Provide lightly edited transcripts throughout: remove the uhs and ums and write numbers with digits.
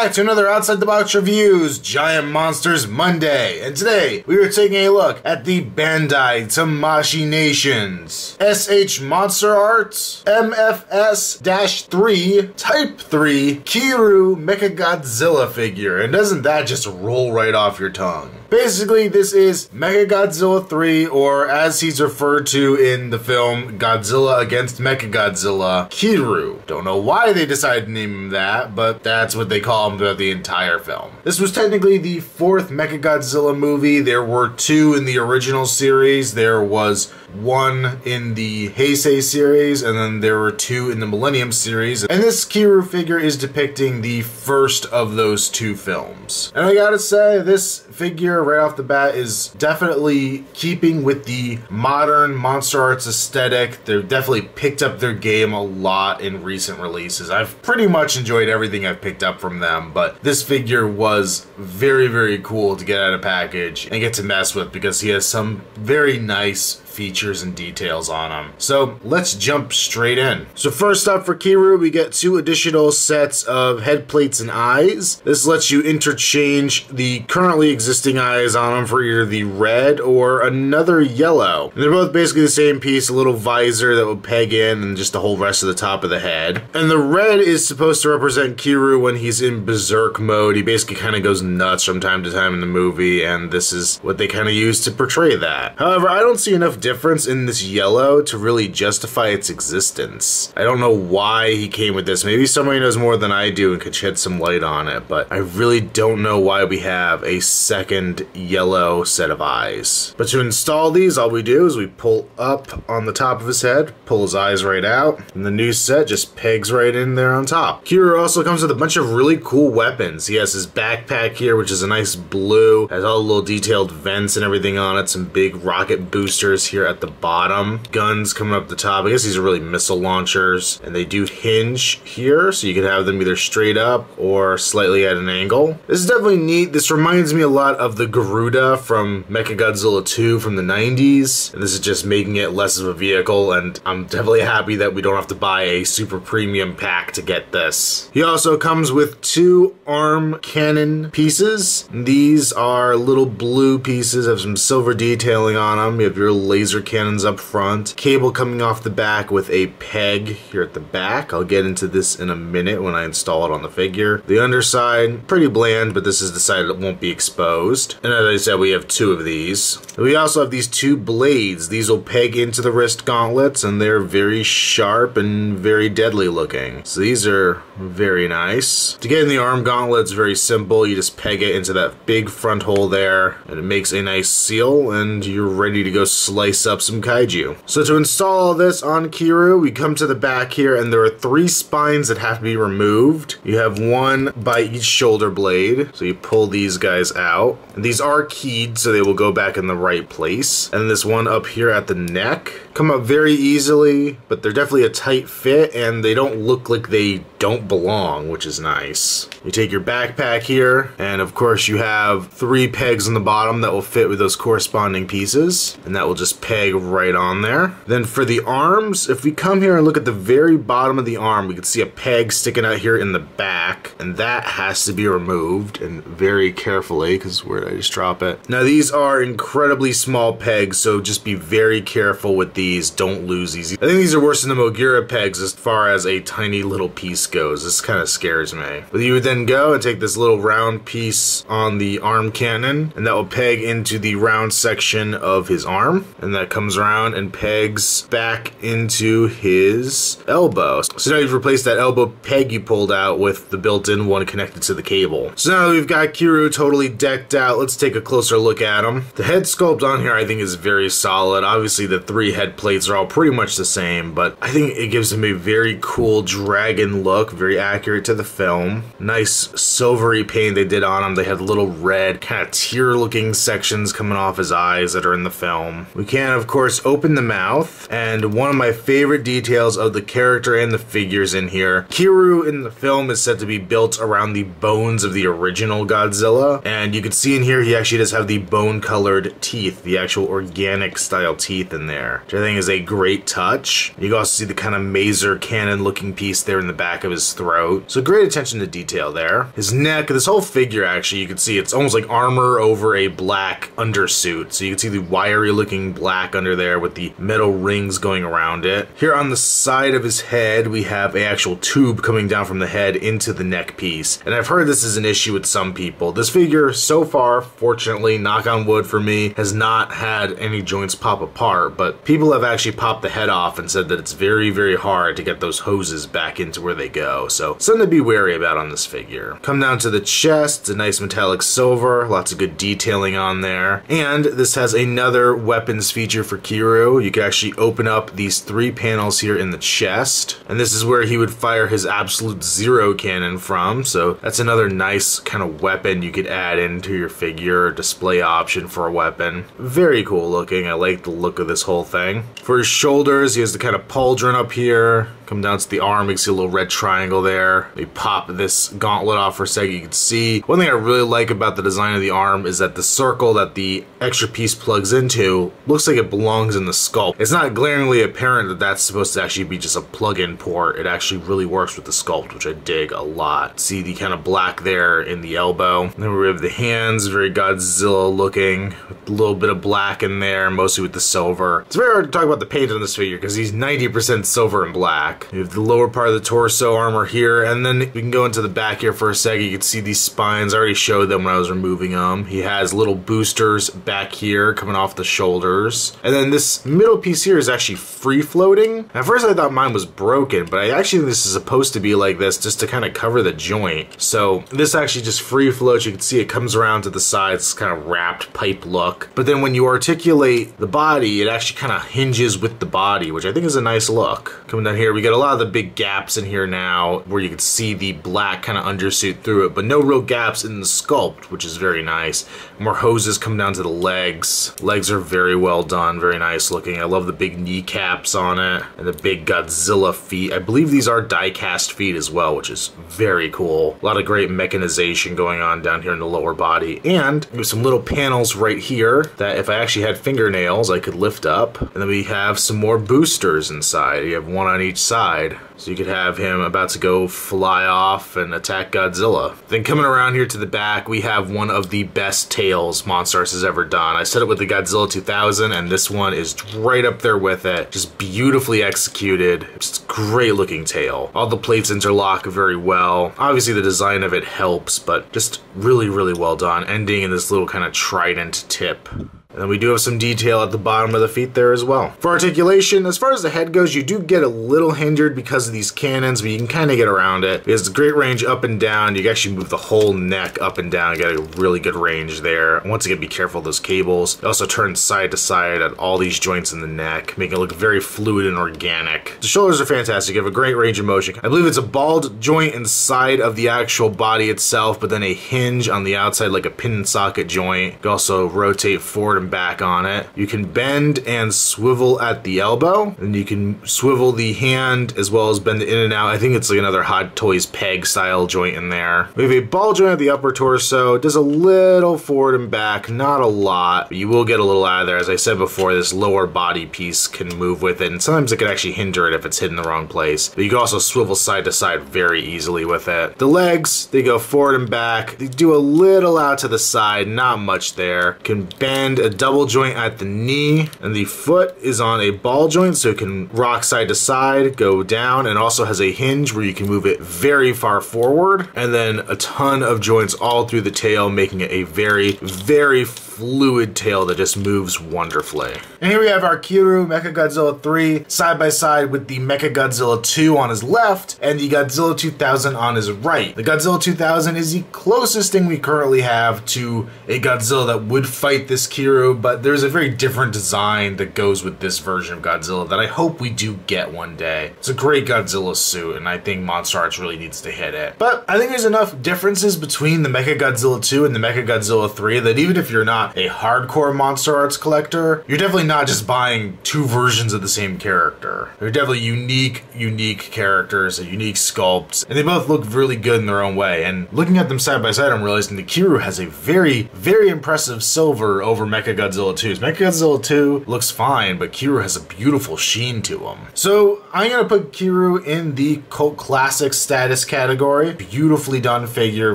back to another Outside the Box Reviews Giant Monsters Monday, and today we are taking a look at the Bandai Tamashii Nations SH Monsterarts MFS-3 Type 3 Kiyru Mechagodzilla figure, and doesn't that just roll right off your tongue? Basically, this is Mechagodzilla 3, or as he's referred to in the film, Godzilla against Mechagodzilla, Kiyru. Don't know why they decided to name him that, but that's what they call him throughout the entire film. This was technically the fourth Mechagodzilla movie. There were two in the original series. There was one in the Heisei series, and then there were two in the Millennium series. And this Kiyru figure is depicting the first of those two films. And I gotta say, this figure right off the bat is definitely keeping with the modern Monsterarts aesthetic. They've definitely picked up their game a lot in recent releases. I've pretty much enjoyed everything I've picked up from them, but this figure was very, very cool to get out of package and get to mess with because he has some very nice features and details on him. So let's jump straight in. So first up for Kiyru, we get two additional sets of head plates and eyes. This lets you interchange the currently existing eyes on him for either the red or another yellow. And they're both basically the same piece, a little visor that would peg in and just the whole rest of the top of the head. And the red is supposed to represent Kiyru when he's in berserk mode. He basically kind of goes nuts from time to time in the movie, and this is what they kind of use to portray that. However, I don't see enough difference in this yellow to really justify its existence. I don't know why he came with this. Maybe somebody knows more than I do and could shed some light on it, but I really don't know why we have a second yellow set of eyes. But to install these, all we do is we pull up on the top of his head, pull his eyes right out, and the new set just pegs right in there on top. Kiyru also comes with a bunch of really cool weapons. He has his backpack here, which is a nice blue, has all the little detailed vents and everything on it, some big rocket boosters here at the bottom, guns coming up the top. I guess these are really missile launchers, and they do hinge here, so you can have them either straight up or slightly at an angle. This is definitely neat. This reminds me a lot of the Garuda from Mechagodzilla 2 from the 90s, and this is just making it less of a vehicle, and I'm definitely happy that we don't have to buy a super premium pack to get this. He also comes with two arm cannon pieces. These are little blue pieces, have some silver detailing on them. You have your laser cannons up front, cable coming off the back with a peg here at the back. I'll get into this in a minute when I install it on the figure. The underside, pretty bland, but this is the side that won't be exposed. And as I said, we have two of these. We also have these two blades. These will peg into the wrist gauntlets, and they're very sharp and very deadly looking. So these are very nice. To get in the arm gauntlet, it's very simple. You just peg it into that big front hole there, and it makes a nice seal, and you're ready to go slice up some kaiju. So to install all this on Kiyru, we come to the back here, and there are three spines that have to be removed. You have one by each shoulder blade, so you pull these guys out. And these are keyed, so they will go back in the right place. And this one up here at the neck come up very easily, but they're definitely a tight fit, and they don't look like they don't belong, which is nice. You take your backpack here, and of course you have three pegs on the bottom that will fit with those corresponding pieces, and that will just peg right on there. Then for the arms, if we come here and look at the very bottom of the arm, we can see a peg sticking out here in the back, and that has to be removed, and very carefully, because where did I just drop it? Now these are incredibly small pegs, so just be very careful with these. Don't lose these. I think these are worse than the Mogira pegs as far as a tiny little piece goes. This kind of scares me. But you would then go and take this little round piece on the arm cannon, and that will peg into the round section of his arm, and that comes around and pegs back into his elbow. So now you've replaced that elbow peg you pulled out with the built-in one connected to the cable. So now that we've got Kiyru totally decked out, let's take a closer look at him. The head sculpt on here I think is very solid. Obviously the three head plates are all pretty much the same, but I think it gives him a very cool dragon look, very accurate to the film. Nice silvery paint they did on him. They had little red kind of tear looking sections coming off his eyes that are in the film. We can't can, of course, open the mouth, and one of my favorite details of the character and the figures in here, Kiyru in the film is said to be built around the bones of the original Godzilla, and you can see in here he actually does have the bone-colored teeth, the actual organic-style teeth in there, which I think is a great touch. You can also see the kind of maser cannon-looking piece there in the back of his throat, so great attention to detail there. His neck, this whole figure actually, you can see it's almost like armor over a black undersuit, so you can see the wiry-looking black under there with the metal rings going around it. Here on the side of his head, we have an actual tube coming down from the head into the neck piece, and I've heard this is an issue with some people. This figure, so far, fortunately, knock on wood for me, has not had any joints pop apart, but people have actually popped the head off and said that it's very, very hard to get those hoses back into where they go, so something to be wary about on this figure. Come down to the chest, it's a nice metallic silver, lots of good detailing on there, and this has another weapons feature for Kiyru. You can actually open up these 3 panels here in the chest, and this is where he would fire his absolute zero cannon from, so that's another nice kind of weapon you could add into your figure, display option for a weapon. Very cool looking. I like the look of this whole thing. For his shoulders, he has the kind of pauldron up here. Come down to the arm, you can see a little red triangle there. They pop this gauntlet off for a second, you can see. One thing I really like about the design of the arm is that the circle that the extra piece plugs into looks like it belongs in the sculpt. It's not glaringly apparent that that's supposed to actually be just a plug-in port. It actually really works with the sculpt, which I dig a lot. See the kind of black there in the elbow. And then we have the hands, very Godzilla looking, with a little bit of black in there, mostly with the silver. It's very hard to talk about the paint on this figure because he's 90% silver and black. You have the lower part of the torso armor here, and then we can go into the back here for a second. You can see these spines. I already showed them when I was removing them. He has little boosters back here coming off the shoulders. And then this middle piece here is actually free floating. At first I thought mine was broken, but I actually think this is supposed to be like this just to kind of cover the joint. So this actually just free floats. You can see it comes around to the sides, kind of wrapped pipe look. But then when you articulate the body, it actually kind of hinges with the body, which I think is a nice look. Coming down here, we got a lot of the big gaps in here now where you can see the black kind of undersuit through it, but no real gaps in the sculpt, which is very nice. More hoses come down to the legs. Legs are very well done, very nice looking. I love the big kneecaps on it and the big Godzilla feet. I believe these are die-cast feet as well, which is very cool. A lot of great mechanization going on down here in the lower body, and there's some little panels right here that if I actually had fingernails I could lift up. And then we have some more boosters inside. You have one on each side. So you could have him about to go fly off and attack Godzilla. Then coming around here to the back, we have one of the best tails Monsterarts has ever done. I said it with the Godzilla 2000, and this one is right up there with it. Just beautifully executed. Just great looking tail. All the plates interlock very well. Obviously the design of it helps, but just really, really well done. Ending in this little kind of trident tip. And then we do have some detail at the bottom of the feet there as well. For articulation, as far as the head goes, you do get a little hindered because of these cannons, but you can kind of get around it. It has great range up and down. You can actually move the whole neck up and down. You get a really good range there. Once again, be careful of those cables. It also turns side to side at all these joints in the neck, making it look very fluid and organic. The shoulders are fantastic. You have a great range of motion. I believe it's a balled joint inside of the actual body itself, but then a hinge on the outside like a pin and socket joint. You can also rotate forward and back on it. You can bend and swivel at the elbow, and you can swivel the hand as well as bend it in and out. I think it's like another Hot Toys peg style joint in there. We have a ball joint at the upper torso. It does a little forward and back, not a lot. You will get a little out of there. As I said before, this lower body piece can move with it, and sometimes it can actually hinder it if it's hit in the wrong place. But you can also swivel side to side very easily with it. The legs, they go forward and back. They do a little out to the side, not much there. Can bend a double joint at the knee, and the foot is on a ball joint, so it can rock side to side, go down, and also has a hinge where you can move it very far forward, and then a ton of joints all through the tail, making it a very, very fluid tail that just moves wonderfully. And here we have our Kiyru Mechagodzilla 3 side by side with the Mechagodzilla 2 on his left and the Godzilla 2000 on his right. The Godzilla 2000 is the closest thing we currently have to a Godzilla that would fight this Kiyru, but there's a very different design that goes with this version of Godzilla that I hope we do get one day. It's a great Godzilla suit, and I think Monsterarts really needs to hit it. But I think there's enough differences between the Mechagodzilla 2 and the Mechagodzilla 3 that even if you're not not a hardcore Monsterarts collector, you're definitely not just buying two versions of the same character. They're definitely unique characters, unique sculpts, and they both look really good in their own way. And looking at them side by side, I'm realizing the Kiyru has a very impressive silver over Mechagodzilla 2's. Mechagodzilla 2 looks fine, but Kiyru has a beautiful sheen to him. So I'm gonna put Kiyru in the cult classic status category. Beautifully done figure,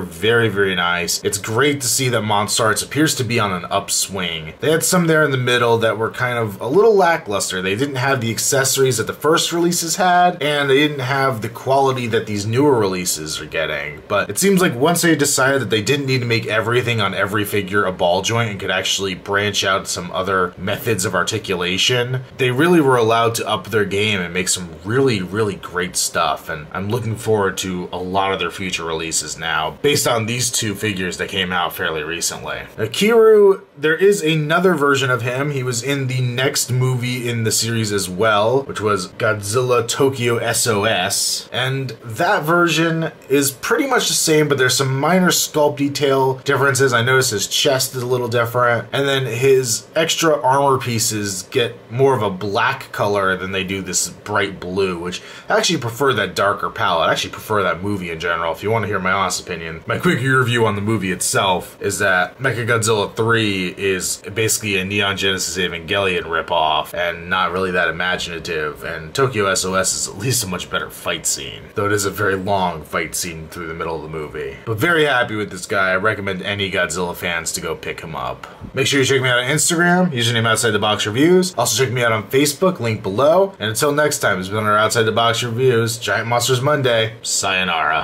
very nice. It's great to see that Monsterarts appears to be on an upswing. They had some there in the middle that were kind of a little lackluster. They didn't have the accessories that the first releases had, and they didn't have the quality that these newer releases are getting. But it seems like once they decided that they didn't need to make everything on every figure a ball joint and could actually branch out some other methods of articulation, they really were allowed to up their game and make some really great stuff. And I'm looking forward to a lot of their future releases now, based on these two figures that came out fairly recently. Now, Kiyru, there is another version of him. He was in the next movie in the series as well, which was Godzilla Tokyo Sos, and that version is pretty much the same, but there's some minor sculpt detail differences. I noticed his chest is a little different, and then his extra armor pieces get more of a black color than they do this bright blue, which I actually prefer that darker palette. I actually prefer that movie in general. If you want to hear my honest opinion, my quick review on the movie itself is that Mechagodzilla 3 is basically a Neon Genesis Evangelion ripoff and not really that imaginative, and Tokyo SOS is at least a much better fight scene, though it is a very long fight scene through the middle of the movie. But very happy with this guy. I recommend any Godzilla fans to go pick him up. Make sure you check me out on Instagram, username Outside the Box Reviews. Also check me out on Facebook, link below. And until next time, it's been our Outside the Box Reviews, Giant Monsters Monday. Sayonara.